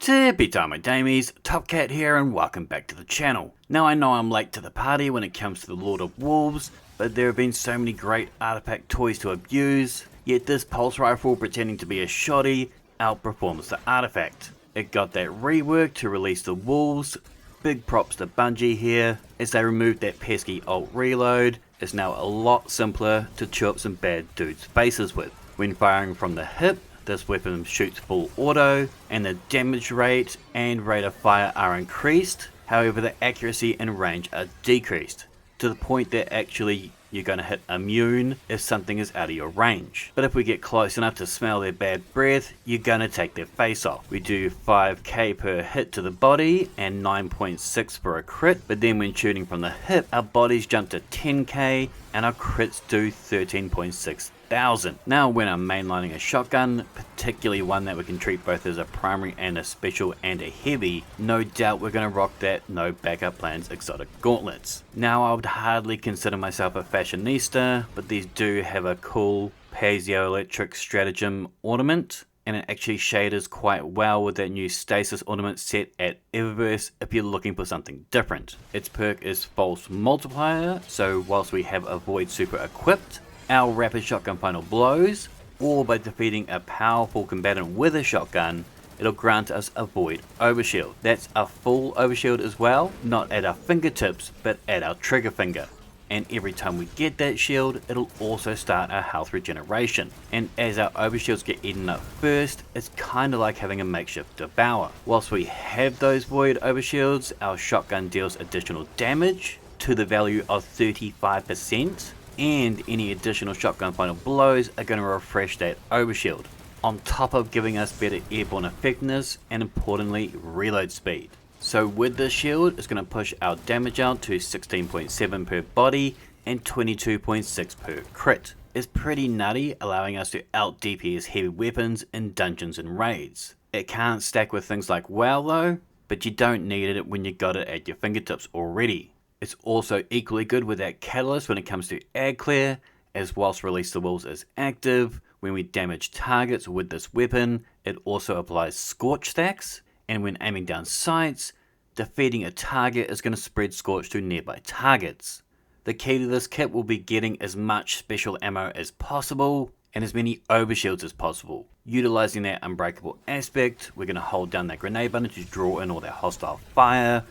Tippy time my damies, Top Cat here and welcome back to the channel. Now I know I'm late to the party when it comes to the Lord of Wolves, but there have been so many great artifact toys to abuse, yet this pulse rifle pretending to be a shoddy outperforms the artifact. It got that rework to release the wolves. Big props to Bungie here, as they removed that pesky alt reload. It's now a lot simpler to chew up some bad dudes' faces with. When firing from the hip, this weapon shoots full auto, and the damage rate and rate of fire are increased, however the accuracy and range are decreased, to the point that actually you're going to hit immune if something is out of your range. But if we get close enough to smell their bad breath, you're going to take their face off. We do 5k per hit to the body and 9.6 for a crit, but then when shooting from the hip, our bodies jump to 10k and our crits do 13.6 thousand. Now when I'm mainlining a shotgun, particularly one that we can treat both as a primary and a special and a heavy, no doubt we're going to rock that no backup plans exotic gauntlets. Now I would hardly consider myself a fashionista, but these do have a cool piezoelectric stratagem ornament, and it actually shaders quite well with that new stasis ornament set at Eververse if you're looking for something different. Its perk is false multiplier, so whilst we have a void super equipped, our rapid shotgun final blows, or by defeating a powerful combatant with a shotgun, it'll grant us a void overshield. That's a full overshield as well, not at our fingertips, but at our trigger finger. And every time we get that shield, it'll also start our health regeneration. And as our overshields get eaten up first, it's kinda like having a makeshift devour. Whilst we have those void overshields, our shotgun deals additional damage to the value of 35%. And any additional shotgun final blows are going to refresh that overshield, on top of giving us better airborne effectiveness and importantly reload speed. So with this shield, it's going to push our damage out to 16.7 per body and 22.6 per crit. It's pretty nutty, allowing us to out DPS heavy weapons in dungeons and raids. It can't stack with things like WoW though, but you don't need it when you got it at your fingertips already. It's also equally good with that catalyst when it comes to ag clear, as whilst Release the Wolves is active, when we damage targets with this weapon, it also applies scorch stacks, and when aiming down sights, defeating a target is going to spread scorch to nearby targets. The key to this kit will be getting as much special ammo as possible, and as many overshields as possible. Utilizing that Unbreakable aspect, we're going to hold down that grenade button to draw in all that hostile fire,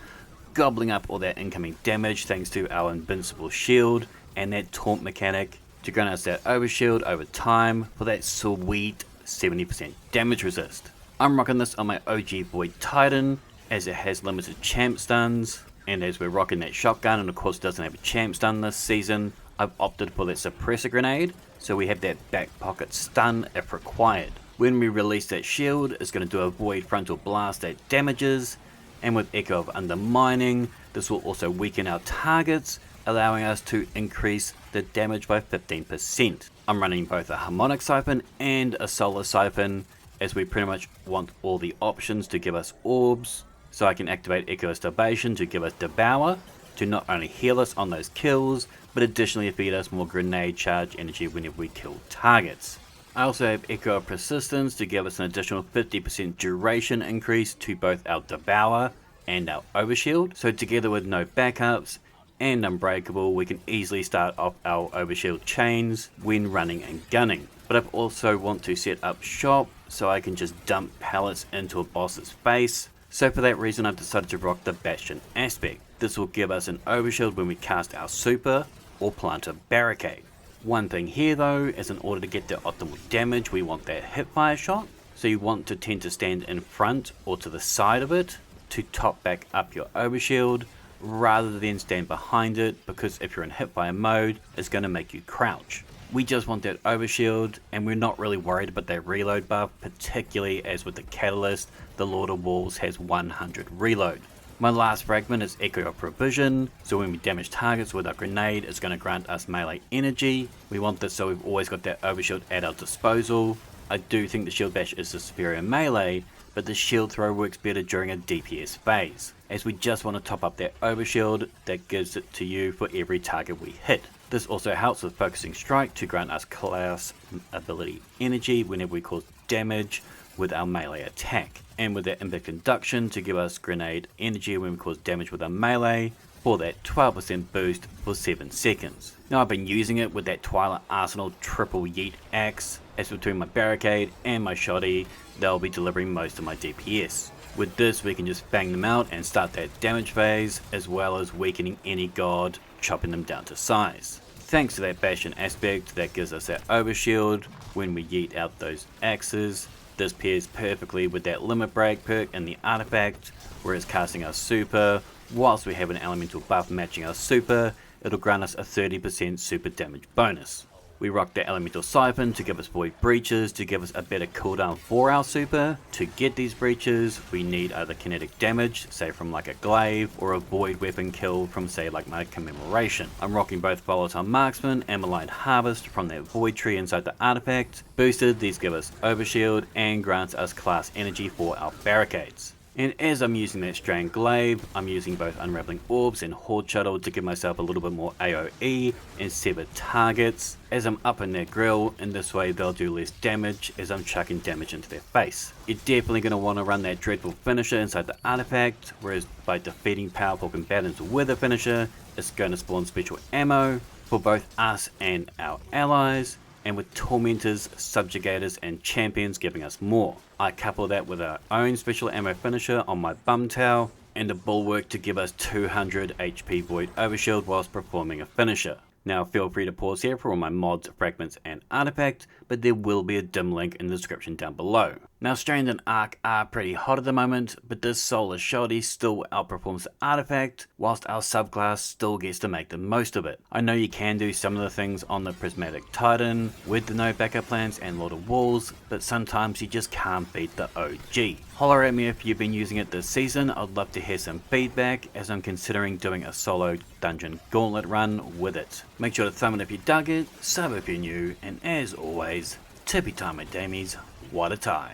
gobbling up all that incoming damage thanks to our invincible shield and that taunt mechanic to grant us that overshield over time for that sweet 70% damage resist. I'm rocking this on my OG Void Titan as it has limited champ stuns, and as we're rocking that shotgun and of course doesn't have a champ stun this season, I've opted for that suppressor grenade so we have that back pocket stun if required. When we release that shield, it's going to do a void frontal blast that damages, and with Echo of Undermining, this will also weaken our targets, allowing us to increase the damage by 15%. I'm running both a Harmonic Siphon and a Solar Siphon, as we pretty much want all the options to give us orbs, so I can activate Echo of Starvation to give us Devour, to not only heal us on those kills, but additionally feed us more grenade charge energy whenever we kill targets. I also have Echo of Persistence to give us an additional 50% duration increase to both our Devour and our Overshield. So together with no backups and Unbreakable, we can easily start off our Overshield chains when running and gunning. But I also want to set up shop so I can just dump pallets into a boss's face. So for that reason I've decided to rock the Bastion aspect. This will give us an Overshield when we cast our super or plant a barricade. One thing here though is in order to get the optimal damage we want that hipfire shot, so you want to tend to stand in front or to the side of it to top back up your overshield rather than stand behind it, because if you're in hipfire mode it's going to make you crouch. We just want that overshield and we're not really worried about that reload buff, particularly as with the catalyst the Lord of Wolves has 100 reload. My last fragment is Echo of Provision, so when we damage targets with our grenade, it's going to grant us melee energy. We want this so we've always got that overshield at our disposal. I do think the shield bash is the superior melee, but the shield throw works better during a DPS phase, as we just want to top up that overshield that gives it to you for every target we hit. This also helps with Focusing Strike to grant us class ability energy whenever we cause damage with our melee attack, and with that impact induction to give us grenade energy when we cause damage with our melee, for that 12% boost for 7 seconds. Now I've been using it with that Twilight Arsenal triple yeet axe, as between my barricade and my shoddy, they'll be delivering most of my DPS. With this we can just bang them out and start that damage phase, as well as weakening any god, chopping them down to size. Thanks to that Bastion aspect that gives us that overshield when we yeet out those axes. This pairs perfectly with that limit break perk in the artifact, whereas casting our super, whilst we have an elemental buff matching our super, it'll grant us a 30% super damage bonus. We rock the elemental siphon to give us void breaches to give us a better cooldown for our super. To get these breaches we need either kinetic damage, say from like a glaive, or a void weapon kill from say like my commemoration. I'm rocking both volatile marksman and malign harvest from that void tree inside the artifact. Boosted, these give us overshield and grants us class energy for our barricades. And as I'm using that Strand Glaive, I'm using both Unraveling Orbs and Horde Shuttle to give myself a little bit more AoE and sever targets as I'm up in their grill. In this way they'll do less damage as I'm chucking damage into their face. You're definitely going to want to run that Dreadful Finisher inside the artifact, whereas by defeating powerful combatants with a finisher, it's going to spawn special ammo for both us and our allies, and with Tormentors, Subjugators and Champions giving us more. I couple that with our own special ammo finisher on my bum towel, and a Bulwark to give us 200 HP void overshield whilst performing a finisher. Now feel free to pause here for all my mods, fragments and artifact, but there will be a dim link in the description down below. Now Strand and Arc are pretty hot at the moment, but this Solar Shoddy still outperforms the artifact, whilst our subclass still gets to make the most of it. I know you can do some of the things on the Prismatic Titan with the no backup plans and Lord of Walls, but sometimes you just can't beat the OG. Holler at me if you've been using it this season. I'd love to hear some feedback, as I'm considering doing a solo dungeon gauntlet run with it. Make sure to thumb it if you dug it, sub if you're new, and as always, tippy time at Damies, what a tie.